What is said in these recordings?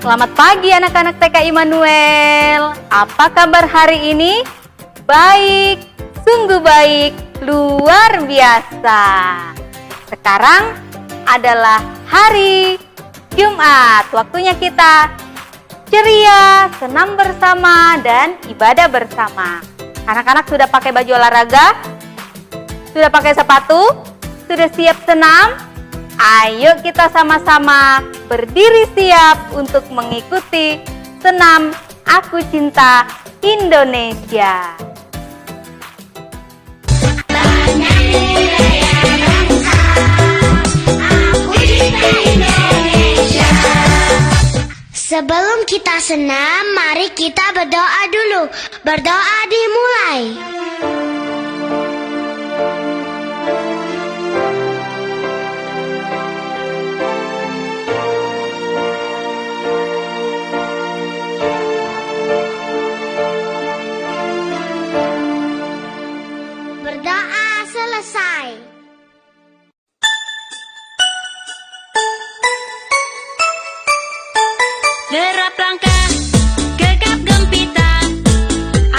Selamat pagi anak-anak TK Immanuel. Apa kabar hari ini? Baik, sungguh baik, luar biasa. Sekarang adalah hari Jumat. Waktunya kita ceria, senam bersama, dan ibadah bersama. Anak-anak sudah pakai baju olahraga? Sudah pakai sepatu? Sudah siap senam? Ayo kita sama-sama berdiri siap untuk mengikuti senam Aku Cinta Indonesia. Sebelum kita senam, mari kita berdoa dulu. Berdoa dimulai. Berdoa selesai. Derap langkah, gegap gempita,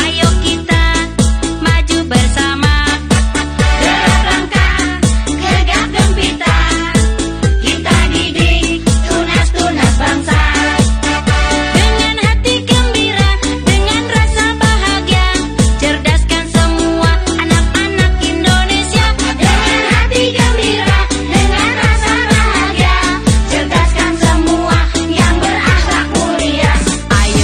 ayo kita maju bersama. Derap langkah, gegap gempita, kita didik tunas-tunas bangsa. Dengan hati gembira, dengan rasa bahagia, cerdaskan semua anak-anak Indonesia. Dengan hati gembira, dengan rasa bahagia, cerdaskan semua yang berakhlak mulia. Ayo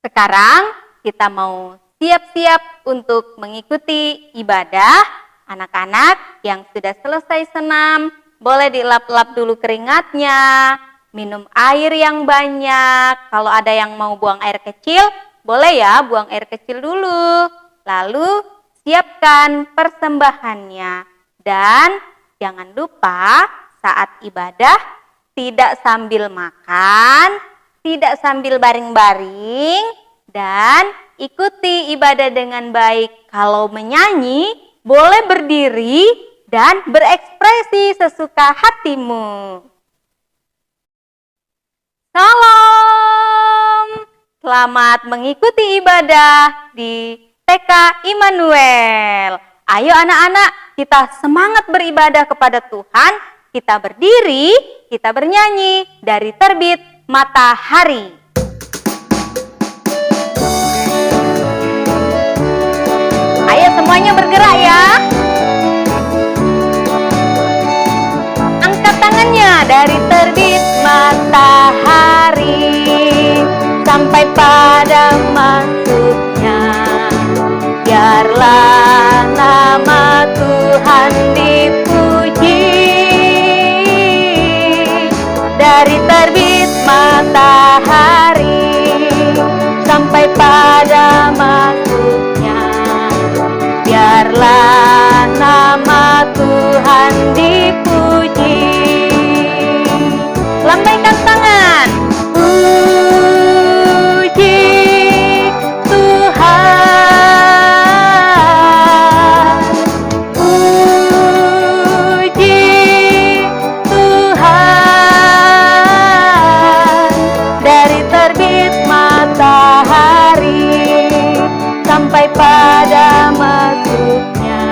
Sekarang kita mau siap-siap untuk mengikuti ibadah. Anak-anak yang sudah selesai senam, boleh dilap-lap dulu keringatnya, minum air yang banyak. Kalau ada yang mau buang air kecil, boleh ya buang air kecil dulu. Lalu siapkan persembahannya. Dan jangan lupa saat ibadah tidak sambil makan, tidak sambil baring-baring, dan ikuti ibadah dengan baik. Kalau menyanyi, boleh berdiri dan berekspresi sesuka hatimu. Salam! Selamat mengikuti ibadah di TK Immanuel. Ayo anak-anak, kita semangat beribadah kepada Tuhan. Kita berdiri, kita bernyanyi dari terbit matahari. Ayo semuanya bergerak ya. Angkat tangannya dari terbit matahari sampai pada masuknya. Biarlah nama Tuhan dipuji. Dari terbit matahari sampai pada masuknya. Biarlah nama Tuhan dipuji. Lambaikan tangan. Puji Tuhan. Puji Tuhan. Dari terbit matahari sampai pada masuknya.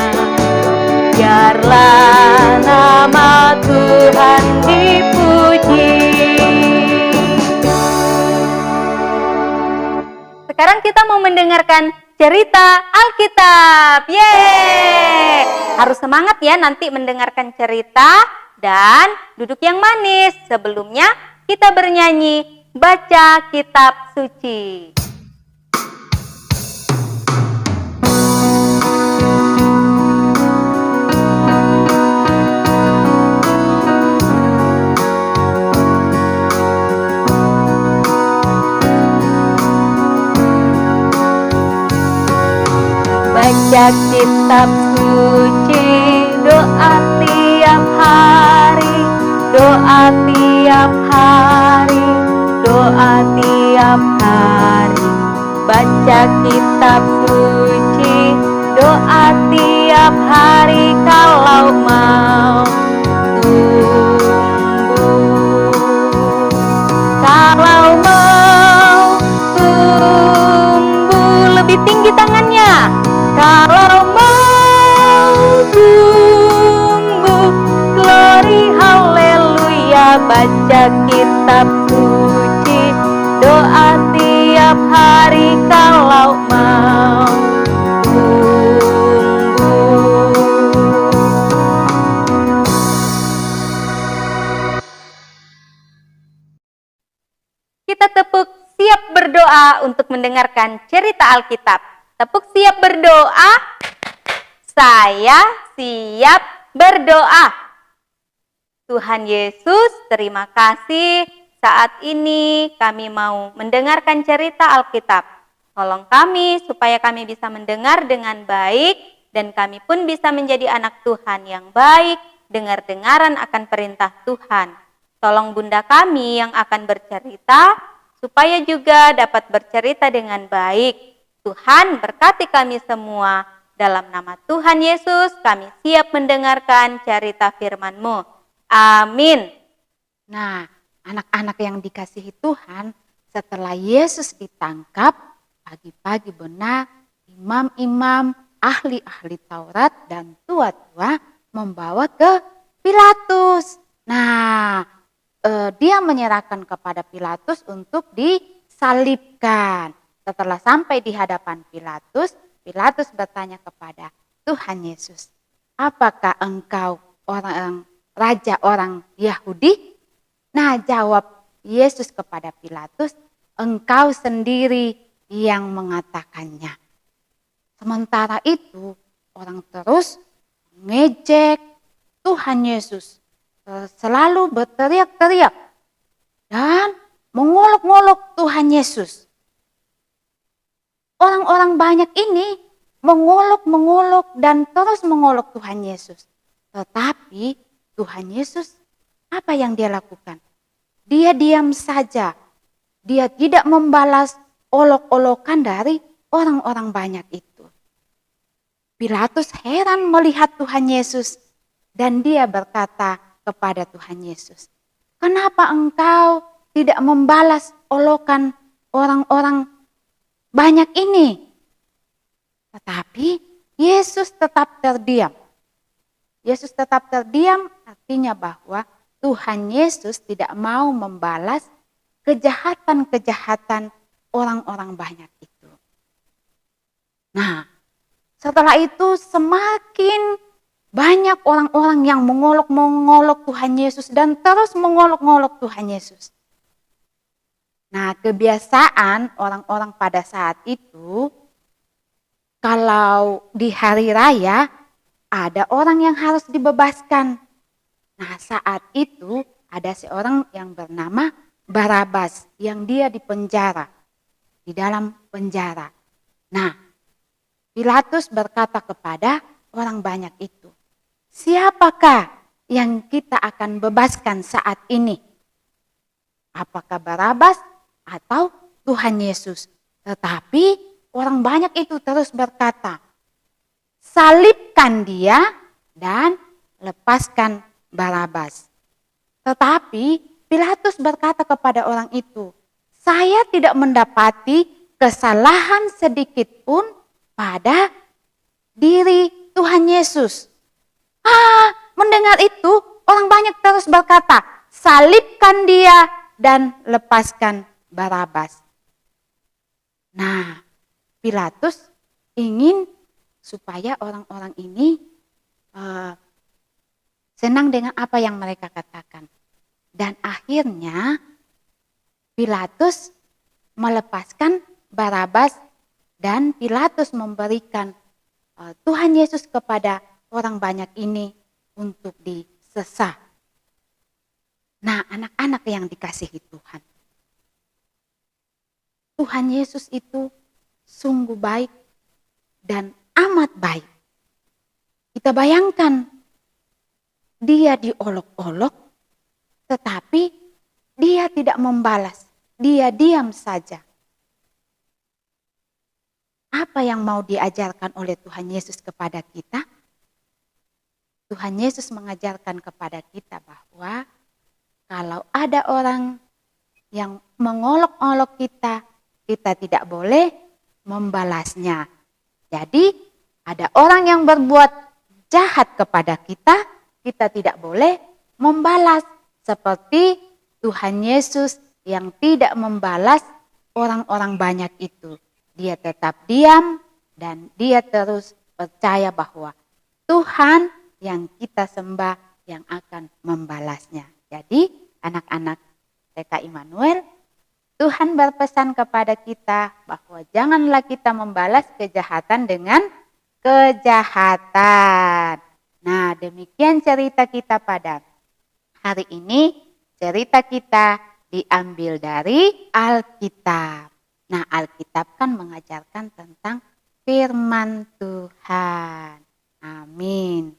Biarlah nama Tuhan dipuji. Sekarang kita mau mendengarkan cerita Alkitab. Yeay! Harus semangat ya nanti mendengarkan cerita dan duduk yang manis. Sebelumnya kita bernyanyi baca kitab suci. Baca kitab suci, doa tiap hari, doa tiap hari, doa tiap hari. Baca kitab suci, doa tiap hari kalau mau tumbuh. Kalau mau tumbuh, lebih tinggi tangannya. Kalau mau tumbuh, glory haleluya. Baca kitab suci, doa tiap hari kalau mau tumbuh. Kita tepuk siap berdoa untuk mendengarkan cerita Alkitab. Tepuk siap berdoa. Saya siap berdoa. Tuhan Yesus, terima kasih. Saat ini kami mau mendengarkan cerita Alkitab. Tolong kami supaya kami bisa mendengar dengan baik dan kami pun bisa menjadi anak Tuhan yang baik, dengar-dengaran akan perintah Tuhan. Tolong Bunda kami yang akan bercerita supaya juga dapat bercerita dengan baik. Tuhan berkati kami semua. Dalam nama Tuhan Yesus kami siap mendengarkan cerita firman-Mu. Amin. Nah, anak-anak yang dikasihi Tuhan, setelah Yesus ditangkap, pagi-pagi benar imam-imam, ahli-ahli Taurat dan tua-tua membawa ke Pilatus. Nah, dia menyerahkan kepada Pilatus untuk disalibkan. Setelah sampai di hadapan Pilatus, Pilatus bertanya kepada Tuhan Yesus, apakah engkau raja orang Yahudi? Nah, jawab Yesus kepada Pilatus, engkau sendiri yang mengatakannya. Sementara itu orang terus mengejek Tuhan Yesus, selalu berteriak-teriak dan mengolok-ngolok Tuhan Yesus. Orang-orang banyak ini mengolok-mengolok dan terus mengolok Tuhan Yesus. Tetapi Tuhan Yesus, apa yang dia lakukan? Dia diam saja. Dia tidak membalas olok-olokan dari orang-orang banyak itu. Pilatus heran melihat Tuhan Yesus dan dia berkata kepada Tuhan Yesus, "Kenapa engkau tidak membalas olokan orang-orang banyak ini?" Tetapi Yesus tetap terdiam. Yesus tetap terdiam artinya bahwa Tuhan Yesus tidak mau membalas kejahatan-kejahatan orang-orang banyak itu. Nah, setelah itu semakin banyak orang-orang yang mengolok-mengolok Tuhan Yesus dan terus mengolok-ngolok Tuhan Yesus. Nah, kebiasaan orang-orang pada saat itu, kalau di hari raya ada orang yang harus dibebaskan. Nah, saat itu ada seorang yang bernama Barabas yang dia dipenjara, di dalam penjara. Nah, Pilatus berkata kepada orang banyak itu, "Siapakah yang kita akan bebaskan saat ini? Apakah Barabas atau Tuhan Yesus?" Tetapi orang banyak itu terus berkata, "Salibkan dia dan lepaskan Barabas." Tetapi Pilatus berkata kepada orang itu, "Saya tidak mendapati kesalahan sedikit pun pada diri Tuhan Yesus." Mendengar itu orang banyak terus berkata, "Salibkan dia dan lepaskan Barabas." Nah, Pilatus ingin supaya orang-orang ini senang dengan apa yang mereka katakan. Dan akhirnya Pilatus melepaskan Barabas dan Pilatus memberikan Tuhan Yesus kepada orang banyak ini untuk disesah. Nah, anak-anak yang dikasihi Tuhan, Tuhan Yesus itu sungguh baik dan amat baik. Kita bayangkan, dia diolok-olok, tetapi dia tidak membalas, dia diam saja. Apa yang mau diajarkan oleh Tuhan Yesus kepada kita? Tuhan Yesus mengajarkan kepada kita bahwa kalau ada orang yang mengolok-olok kita, kita tidak boleh membalasnya. Jadi ada orang yang berbuat jahat kepada kita, kita tidak boleh membalas. Seperti Tuhan Yesus yang tidak membalas orang-orang banyak itu. Dia tetap diam dan dia terus percaya bahwa Tuhan yang kita sembah yang akan membalasnya. Jadi anak-anak TK Immanuel, Tuhan berpesan kepada kita bahwa janganlah kita membalas kejahatan dengan kejahatan. Nah, demikian cerita kita pada hari ini. Cerita kita diambil dari Alkitab. Nah, Alkitab kan mengajarkan tentang firman Tuhan. Amin.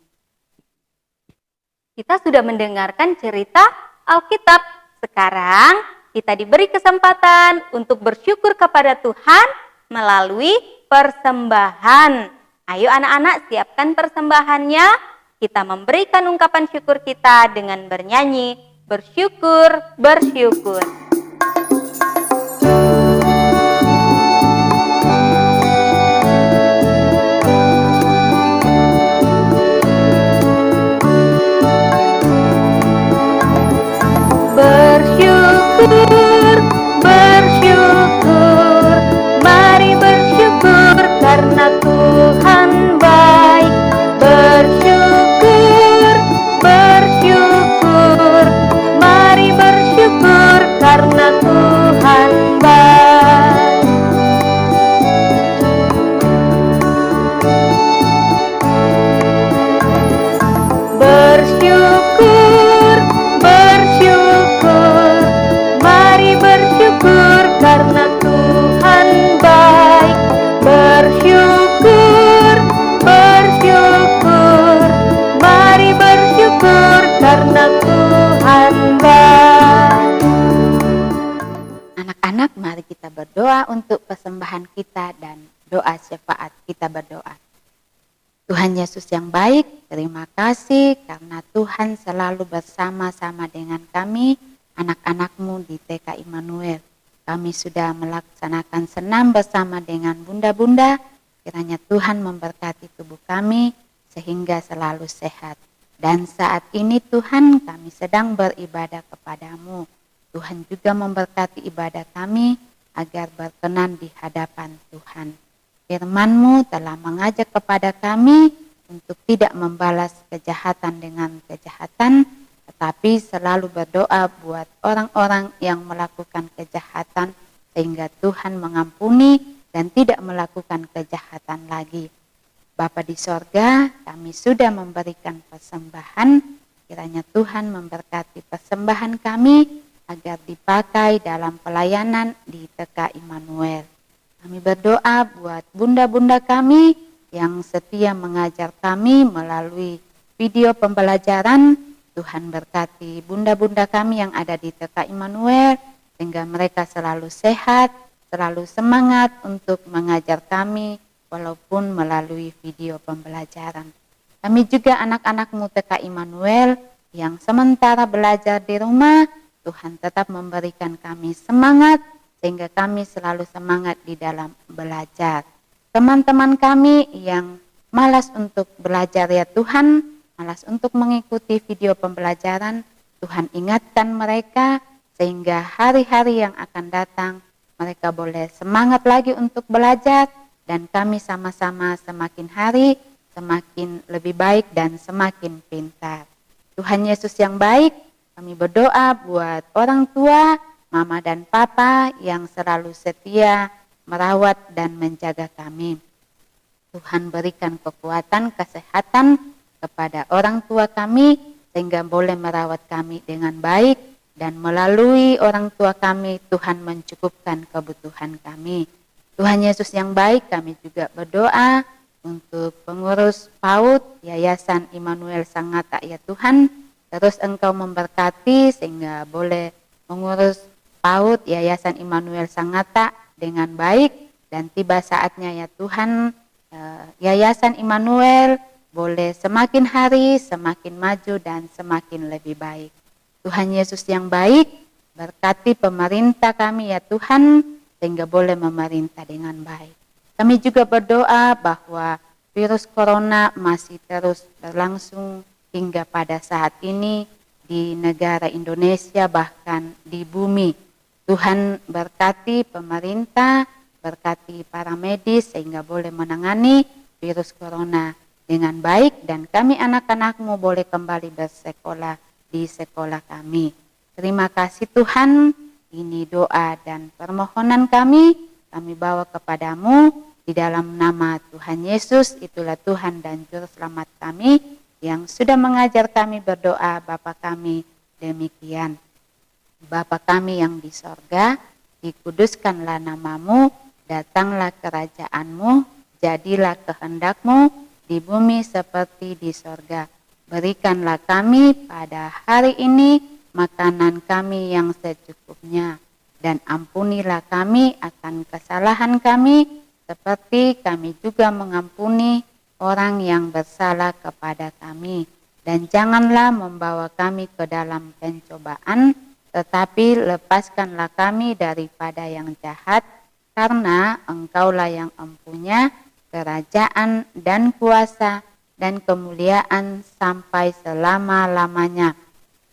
Kita sudah mendengarkan cerita Alkitab. Sekarang kita diberi kesempatan untuk bersyukur kepada Tuhan melalui persembahan. Ayo anak-anak, siapkan persembahannya. Kita memberikan ungkapan syukur kita dengan bernyanyi, bersyukur, bersyukur. Bersyukur, bersyukur, mari bersyukur karena Tuhan baik. Bersyukur, bersyukur, mari bersyukur karena berdoa untuk persembahan kita dan doa syafaat kita berdoa. Tuhan Yesus yang baik, terima kasih karena Tuhan selalu bersama-sama dengan kami, anak-anak-Mu di TK Immanuel. Kami sudah melaksanakan senam bersama dengan bunda-bunda, kiranya Tuhan memberkati tubuh kami sehingga selalu sehat. Dan saat ini Tuhan kami sedang beribadah kepadamu. Tuhan juga memberkati ibadah kami agar berkenan di hadapan Tuhan. Firman-Mu telah mengajak kepada kami untuk tidak membalas kejahatan dengan kejahatan, tetapi selalu berdoa buat orang-orang yang melakukan kejahatan sehingga Tuhan mengampuni dan tidak melakukan kejahatan lagi. Bapa di sorga, kami sudah memberikan persembahan, kiranya Tuhan memberkati persembahan kami agar dipakai dalam pelayanan di TK Immanuel. Kami berdoa buat bunda-bunda kami yang setia mengajar kami melalui video pembelajaran. Tuhan berkati bunda-bunda kami yang ada di TK Immanuel sehingga mereka selalu sehat, selalu semangat untuk mengajar kami walaupun melalui video pembelajaran. Kami juga anak-anak-Mu TK Immanuel yang sementara belajar di rumah, Tuhan tetap memberikan kami semangat sehingga kami selalu semangat di dalam belajar. Teman-teman kami yang malas untuk belajar ya Tuhan, malas untuk mengikuti video pembelajaran, Tuhan ingatkan mereka sehingga hari-hari yang akan datang mereka boleh semangat lagi untuk belajar dan kami sama-sama semakin hari semakin lebih baik dan semakin pintar. Tuhan Yesus yang baik, kami berdoa buat orang tua, mama dan papa yang selalu setia merawat dan menjaga kami. Tuhan berikan kekuatan, kesehatan kepada orang tua kami sehingga boleh merawat kami dengan baik dan melalui orang tua kami Tuhan mencukupkan kebutuhan kami. Tuhan Yesus yang baik, kami juga berdoa untuk pengurus PAUD Yayasan Immanuel Sangatta ya Tuhan. Terus Engkau memberkati sehingga boleh mengurus PAUD Yayasan Immanuel Sangatta dengan baik dan tiba saatnya ya Tuhan Yayasan Immanuel boleh semakin hari semakin maju dan semakin lebih baik. Tuhan Yesus yang baik, berkati pemerintah kami ya Tuhan sehingga boleh memerintah dengan baik. Kami juga berdoa bahwa virus corona masih terus berlangsung hingga pada saat ini di negara Indonesia bahkan di bumi. Tuhan berkati pemerintah, berkati para medis sehingga boleh menangani virus corona dengan baik dan kami anak-anak-Mu boleh kembali bersekolah di sekolah kami. Terima kasih Tuhan, ini doa dan permohonan kami bawa kepadamu di dalam nama Tuhan Yesus, itulah Tuhan dan Juru Selamat kami yang sudah mengajar kami berdoa. Bapa kami demikian. Bapa kami yang di sorga, dikuduskanlah namamu, datanglah kerajaan-Mu, jadilah kehendak-Mu di bumi seperti di sorga. Berikanlah kami pada hari ini makanan kami yang secukupnya, dan ampunilah kami akan kesalahan kami, seperti kami juga mengampuni orang yang bersalah kepada kami. Dan janganlah membawa kami ke dalam pencobaan, tetapi lepaskanlah kami daripada yang jahat, karena Engkaulah yang empunya kerajaan dan kuasa dan kemuliaan sampai selama-lamanya.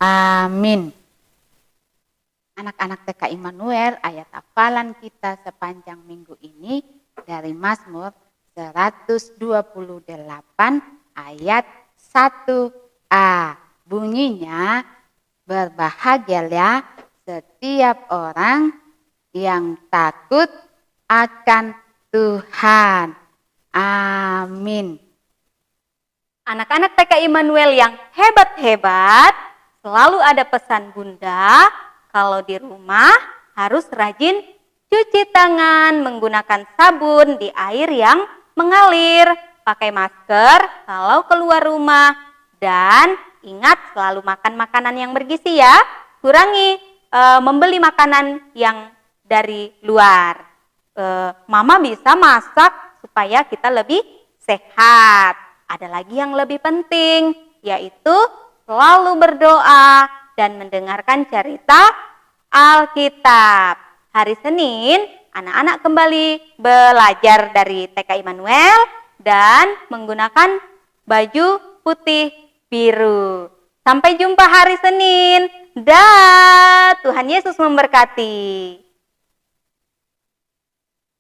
Amin. Anak-anak TK Immanuel, ayat hafalan kita sepanjang minggu ini dari Mazmur 128 ayat 1a. Bunyinya, berbahagialah setiap orang yang takut akan Tuhan. Amin. Anak-anak TK Immanuel yang hebat-hebat, selalu ada pesan Bunda, kalau di rumah harus rajin cuci tangan menggunakan sabun di air yang mengalir, pakai masker kalau keluar rumah, dan ingat selalu makan makanan yang bergizi ya, kurangi membeli makanan yang dari luar. Mama bisa masak supaya kita lebih sehat. Ada lagi yang lebih penting, yaitu selalu berdoa dan mendengarkan cerita Alkitab. Hari Senin, anak-anak kembali belajar dari TK Immanuel dan menggunakan baju putih biru. Sampai jumpa hari Senin. Dah, Tuhan Yesus memberkati.